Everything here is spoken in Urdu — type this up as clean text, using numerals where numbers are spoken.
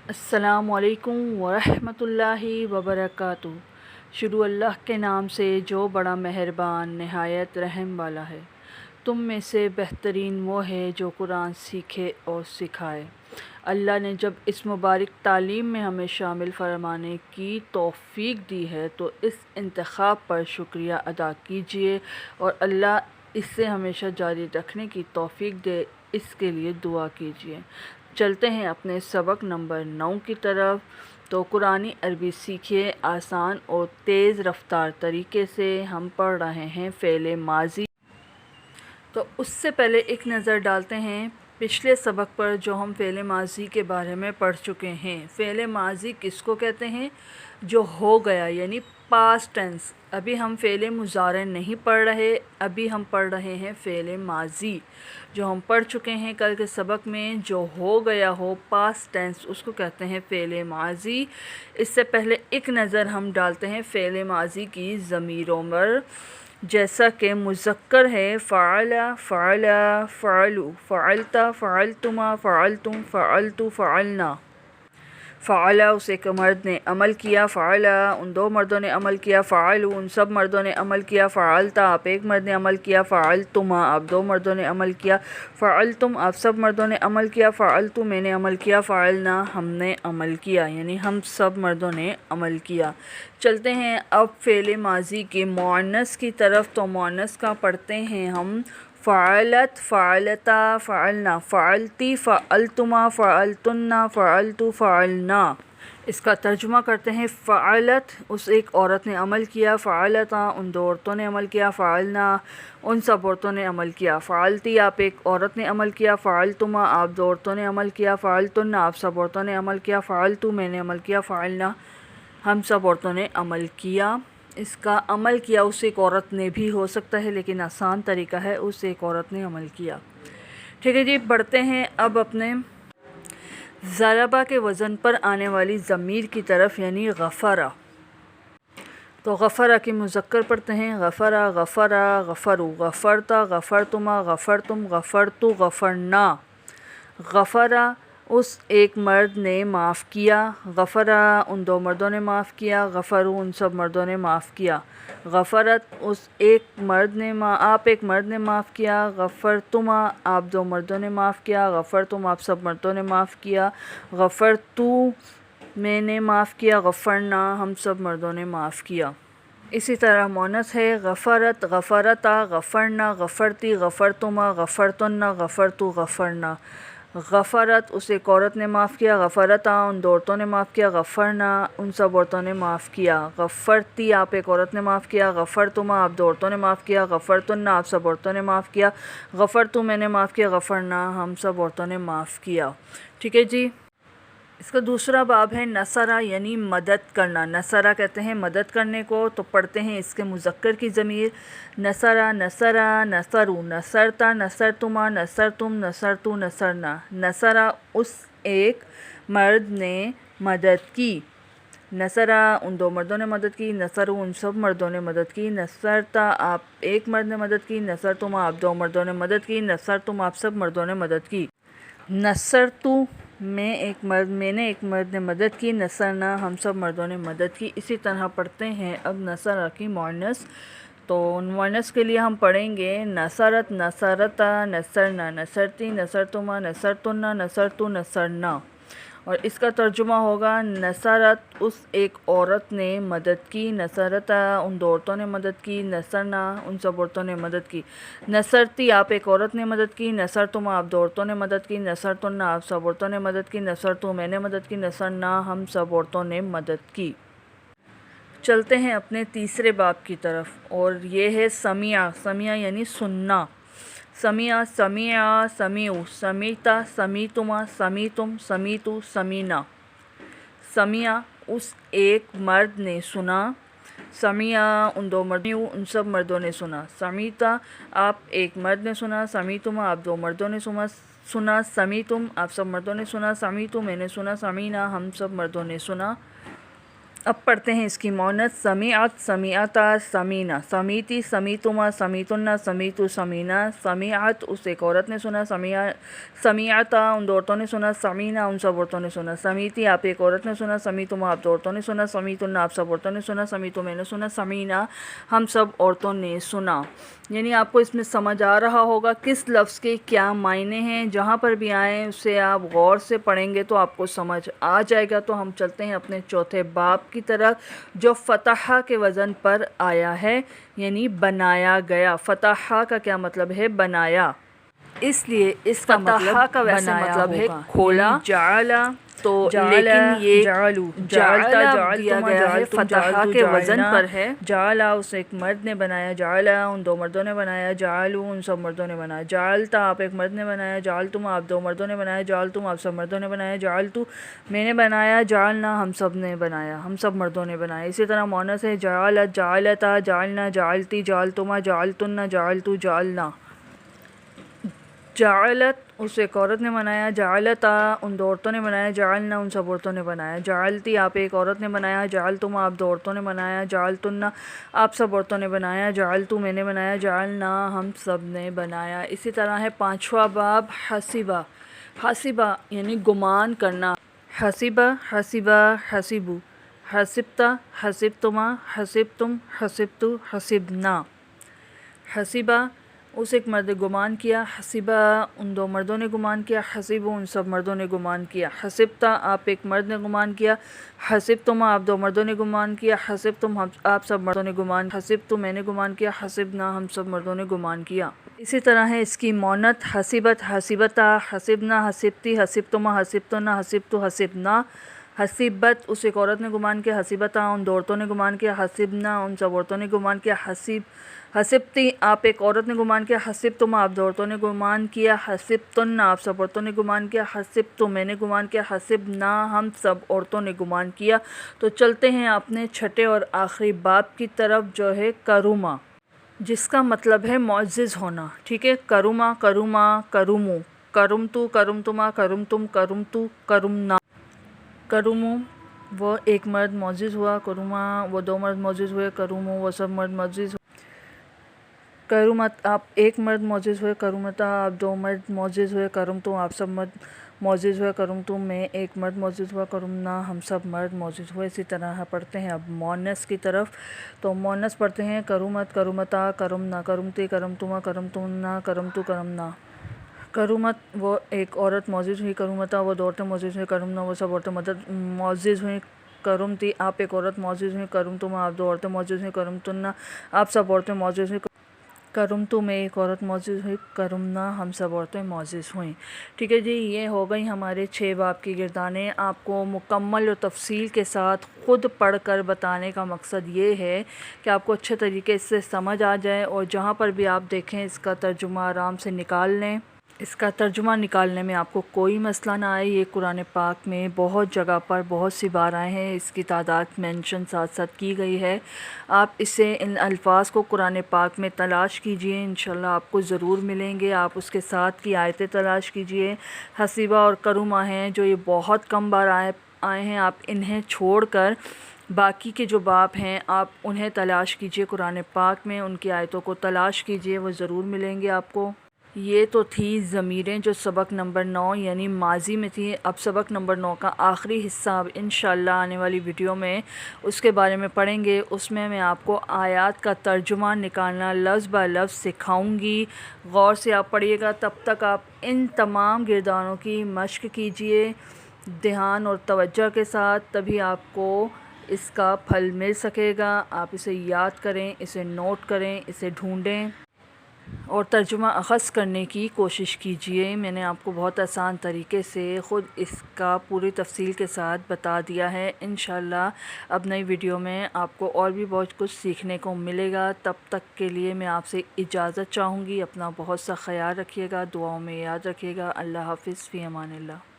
السلام علیکم ورحمۃ اللہ وبرکاتہ۔ شروع اللہ کے نام سے جو بڑا مہربان نہایت رحم والا ہے۔ تم میں سے بہترین وہ ہے جو قرآن سیکھے اور سکھائے۔ اللہ نے جب اس مبارک تعلیم میں ہمیں شامل فرمانے کی توفیق دی ہے تو اس انتخاب پر شکریہ ادا کیجیے اور اللہ اس سے ہمیشہ جاری رکھنے کی توفیق دے، اس کے لیے دعا کیجیے۔ چلتے ہیں اپنے سبق نمبر 9 کی طرف۔ تو قرآنی عربی سیکھیے آسان اور تیز رفتار طریقے سے۔ ہم پڑھ رہے ہیں فعل ماضی۔ تو اس سے پہلے ایک نظر ڈالتے ہیں پچھلے سبق پر جو ہم فعل ماضی کے بارے میں پڑھ چکے ہیں۔ فعل ماضی کس کو کہتے ہیں؟ جو ہو گیا، یعنی پاسٹ ٹینس۔ ابھی ہم فعل مضارع نہیں پڑھ رہے، ابھی ہم پڑھ رہے ہیں فعل ماضی جو ہم پڑھ چکے ہیں کل کے سبق میں۔ جو ہو گیا ہو پاسٹ ٹینس، اس کو کہتے ہیں فعل ماضی۔ اس سے پہلے ایک نظر ہم ڈالتے ہیں فعل ماضی کی ضمیروں پر۔ جیسا کہ مذکر ہے فعل، فعل، فعلوا، فعلت، فعلتما، فعلتم، فعلتو، فعلنا۔ فعل اس ایک مرد نے عمل کیا، فعل ان دو مردوں نے عمل کیا، فعلوا ان سب مردوں نے عمل کیا، فعلت آپ ایک مرد نے عمل کیا، فعلتما آپ دو مردوں نے عمل کیا، فعلتم آپ سب مردوں نے عمل کیا، فعلتو میں نے عمل کیا، فعلنا ہم نے عمل کیا، یعنی ہم سب مردوں نے عمل کیا۔ چلتے ہیں اب فعل ماضی کے مؤنث کی طرف۔ تو مؤنث کا پڑھتے ہیں ہم فعلت، فعلتا، فعلنا، فعلتی، فعلتما، فعلتن، فعلتو، فعلنا۔ اس کا ترجمہ کرتے ہیں فعلت اس ایک عورت نے عمل کیا، فعلتا ان دو عورتوں نے عمل کیا، فعلنا ان سب عورتوں نے عمل کیا، فعلتی آپ ایک عورت نے عمل کیا، فعلتما آپ دو عورتوں نے عمل کیا، فعلتن آپ سب عورتوں نے عمل کیا، فعلتو میں نے عمل کیا، فعلنا ہم سب عورتوں نے عمل کیا۔ اس کا عمل کیا اس ایک عورت نے بھی ہو سکتا ہے، لیکن آسان طریقہ ہے اس ایک عورت نے عمل کیا۔ ٹھیک ہے جی، بڑھتے ہیں اب اپنے ضربہ کے وزن پر آنے والی ضمیر کی طرف، یعنی غفرہ۔ تو غفرہ کی مذکر پڑھتے ہیں غفرہ، غفرہ، غفروا، غفرتا، غفرتما، غفرتم، غفرتو، غفرنا۔ غفرہ اس ایک مرد نے معاف کیا، غفرہ ان دو مردوں نے معاف کیا، غفروا ان سب مردوں نے معاف کیا، غفرت اس ایک مرد نے آپ ایک مرد نے معاف کیا، غفرتما آپ دو مردوں نے معاف کیا، غفرتم آپ سب مردوں نے معاف کیا، غفرتو میں نے معاف کیا، غفرنا ہم سب مردوں نے معاف کیا۔ اسی طرح مؤنث ہے غفرت، غفرتا، غفرنا، غفرتی، غفرتما، غفرتن، غفرتو، غفرنا۔ غفرت اس ایک عورت نے معاف کیا، غفرتا ان دو عورتوں نے معاف کیا، غفرنا ان سب عورتوں نے معاف کیا، غفرتی آپ ایک عورت نے معاف کیا، غفرتما آپ دو عورتوں نے معاف کیا، غفرتن آپ سب عورتوں نے معاف کیا، غفرتو میں نے معاف کیا، غفرنا ہم سب عورتوں نے معاف کیا۔ ٹھیک ہے جی، اس کا دوسرا باب ہے نصرہ، یعنی مدد کرنا۔ نصرہ کہتے ہیں مدد کرنے کو۔ تو پڑھتے ہیں اس کے مذکر کی ضمیر نصرہ، نصرہ، نصروا، نصرتا، نصرتما، نصرتم، نصرتو، نصرنا۔ نصرہ اس ایک مرد نے مدد کی، نصرہ ان دو مردوں نے مدد کی، نصروا ان سب مردوں نے مدد کی، نصرتا آپ ایک مرد نے مدد کی، نصرتما آپ دو مردوں نے مدد کی، نصرتم آپ سب مردوں نے مدد کی۔ نصرتو میں نے ایک مرد نے مدد کی، نصرنا ہم سب مردوں نے مدد کی۔ اسی طرح پڑھتے ہیں اب نصرہ کی مؤنث۔ تو مؤنث کے لیے ہم پڑھیں گے نصرت، نصرتا، نصرنا، نصرتی، نصرتما، نصرتن، نصرتو، نصرنا۔ اور اس کا ترجمہ ہوگا نصرت اس ایک عورت نے مدد کی، نصرتا ان دو عورتوں نے مدد کی، نصرنا ان سب عورتوں نے مدد کی، نصرتی آپ ایک عورت نے مدد کی، نصرتما آپ دو عورتوں نے مدد کی، نصرتن آپ سب عورتوں نے مدد کی، نصرتو میں نے مدد کی، نصرنا ہم سب عورتوں نے مدد کی۔ چلتے ہیں اپنے تیسرے باب کی طرف، اور یہ ہے سمیع۔ سمیع یعنی سننا۔ سمیع، سمیع، سمیعوا، سمیعتا، سمیعتما، سمیعتم، سمیعتو، سمیعنا۔ سمیع اس ایک مرد نے سنا، سمیع ان دو مردوں ان سب مردوں نے سنا، سمیعتا آپ ایک مرد نے سنا، سمیعتما آپ دو مردوں نے سنا، سمیعتم آپ سب مردوں نے سنا، سمیعتو میں نے سنا، سمیعنا ہم سب مردوں نے سنا۔ اب پڑھتے ہیں اس کی مونت۔ سمیعت، سمیعتا، سمینا، سمیتی، سمیتما، سمیتنا، سمیتو، سمینا، سمیعت اس ایک عورت نے سنا، سمیعتا ان دو عورتوں نے سنا، سمینا ان سب عورتوں نے سنا، سمیتی آپ ایک عورت نے سنا، سمیتما آپ دو عورتوں نے سنا، سمیتنا آپ سب عورتوں نے سنا، سمیتو میں نے سنا، سمینا ہم سب عورتوں نے سنا۔ یعنی آپ کو اس میں سمجھ آ رہا ہوگا کس لفظ کے کیا معنی ہیں، جہاں پر بھی آئیں اسے آپ غور سے پڑھیں گے تو آپ کو سمجھ آ جائے گا۔ تو ہم چلتے ہیں اپنے چوتھے باب کی طرف جو فتح کے وزن پر آیا ہے، یعنی بنایا گیا۔ فتح کا کیا مطلب ہے؟ بنایا۔ اس لیے اس کا مطلب کا ویسے مطلب ہے کھولا، جعلا، تو لیکن یہ جعلتا دیا گیا ہے فتح کے وزن پر ہے۔ جعلا اس ایک مرد نے بنایا، جعلا ان دو مردوں نے بنایا، جعلو ان سب مردوں نے بنایا، جعلتا آپ ایک مرد نے بنایا، جعلتم آپ دو مردوں نے بنایا، جعلتم آپ سب مردوں نے بنایا، جعلتو میں نے بنایا، جعلنا ہم سب نے بنایا، ہم سب مردوں نے بنایا۔ اسی طرح مؤنث ہے جعلت، جعلتا، جعلنا، جعلتی، جعلتما، جعلتن، جعلتو، جعلنا۔ جعلت اس ایک عورت نے بنایا، جعلتا ان دو عورتوں نے بنایا، جعلنا ان سب عورتوں نے بنایا، جعلتی آپ ایک عورت نے بنایا، جعلتما آپ دو عورتوں نے بنایا، جعلتن آپ سب عورتوں نے بنایا، جعلتو میں نے بنایا، جعلنا ہم سب نے بنایا۔ اسی طرح ہے پانچواں باب حسبہ۔ حسبہ یعنی گمان کرنا۔ حسبہ، حسبہ، حسبو، حسبتا، حسبتما، حسبتم، حسبتو، حسبنا۔ حسبہ اس ایک مرد نے گمان کیا، حسبہ ان دو مردوں نے گمان کیا، حسبو ان سب مردوں نے گمان کیا، حسبتا آپ ایک مرد نے گمان کیا، حسبتما آپ دو مردوں نے گمان کیا، حسبتم آپ سب مردوں نے گمان، حسبتو میں نے گمان کیا، حسبنا ہم سب مردوں نے گمان کیا۔ اسی طرح ہے اس کی مونت حسبت، حسبتا، حسبنا، حسبتی، حسبتما، حسبتنا، حسبتو، حسبنا۔ حسبت اس ایک عورت نے گمان کیا، حسبتا ان دو عورتوں نے گمان کیا، حسبنا ان سب عورتوں نے گمان کیا، حسبتی آپ ایک عورت نے گمان کیا، حسبتما آپ دو عورتوں نے گمان کیا، حسبتن آپ سب عورتوں نے گمان کیا، حسبتو میں نے گمان کیا، حسبنا ہم سب عورتوں نے گمان کیا۔ تو چلتے ہیں اپنے چھٹے اور آخری باب کی طرف جو ہے کرما، جس کا مطلب ہے معزز ہونا۔ ٹھیک ہے، کرما، کرما، کرمو، کرمتو، کرمتما، کرمتم، کرمتو، کرمنا۔ کرمو وہ ایک مرد معزز ہوا، کرما وہ دو مرد معزز ہوئے، کرمو وہ سب مرد معزز ہوئے، کرمت آپ ایک مرد معزز ہوئے، کرمتا آپ دو مرد معزز ہوئے، کرمتم آپ سب مرد معزز ہوئے، کرمتم میں ایک مرد معزز ہوا، کرمنا ہم سب مرد معزز ہوئے۔ اسی طرح پڑھتے ہیں اب مؤنث کی طرف۔ تو مؤنث پڑھتے ہیں کرمت، کرمتا، کرمنا، کرمتی، کرمتما، کرمتنا، کرمتو، کرمنا۔ کرمت وہ ایک عورت معزز ہوئی، کرمتا وہ دو عورتیں معزز ہوئیں، کرمنا وہ سب عورتیں معزز ہوئیں، کرمتی آپ ایک عورت معزز ہوئیں، کرمتما آپ دو عورتیں معزز ہوئیں، کرمتنا آپ سب عورتیں معزز ہوئیں، کرمتو میں ایک عورت معزز ہوئی، کرمنا ہم سب عورتیں معزز ہوئیں۔ ٹھیک ہے جی، یہ ہو گئی ہمارے 6 باب کی گردانیں۔ آپ کو مکمل اور تفصیل کے ساتھ خود پڑھ کر بتانے کا مقصد یہ ہے کہ آپ کو اچھے طریقے سے سمجھ آ جائے، اور جہاں پر بھی آپ دیکھیں اس کا ترجمہ آرام سے نکال لیں۔ اس کا ترجمہ نکالنے میں آپ کو کوئی مسئلہ نہ آئے۔ یہ قرآن پاک میں بہت جگہ پر بہت سی بار آئے ہیں، اس کی تعداد مینشن ساتھ ساتھ کی گئی ہے۔ آپ اسے ان الفاظ کو قرآن پاک میں تلاش کیجئے، انشاءاللہ آپ کو ضرور ملیں گے۔ آپ اس کے ساتھ کی آیتیں تلاش کیجئے۔ حسیبہ اور کرما ہیں جو یہ بہت کم بار آئے ہیں، آپ انہیں چھوڑ کر باقی کے جو باب ہیں آپ انہیں تلاش کیجئے قرآن پاک میں، ان کی آیتوں کو تلاش کیجئے، وہ ضرور ملیں گے آپ کو۔ یہ تو تھی ضمیریں جو سبق نمبر 9 یعنی ماضی میں تھی۔ اب سبق نمبر 9 کا آخری حصہ اب انشاءاللہ آنے والی ویڈیو میں اس کے بارے میں پڑھیں گے۔ اس میں آپ کو آیات کا ترجمہ نکالنا لفظ بہ لفظ سکھاؤں گی۔ غور سے آپ پڑھیے گا، تب تک آپ ان تمام گردانوں کی مشق کیجئے دھیان اور توجہ کے ساتھ، تبھی آپ کو اس کا پھل مل سکے گا۔ آپ اسے یاد کریں، اسے نوٹ کریں، اسے ڈھونڈیں اور ترجمہ اخذ کرنے کی کوشش کیجئے۔ میں نے آپ کو بہت آسان طریقے سے خود اس کا پوری تفصیل کے ساتھ بتا دیا ہے۔ انشاءاللہ اب نئی ویڈیو میں آپ کو اور بھی بہت کچھ سیکھنے کو ملے گا۔ تب تک کے لیے میں آپ سے اجازت چاہوں گی۔ اپنا بہت سا خیال رکھیے گا، دعاؤں میں یاد رکھیے گا۔ اللہ حافظ، فی امان اللہ۔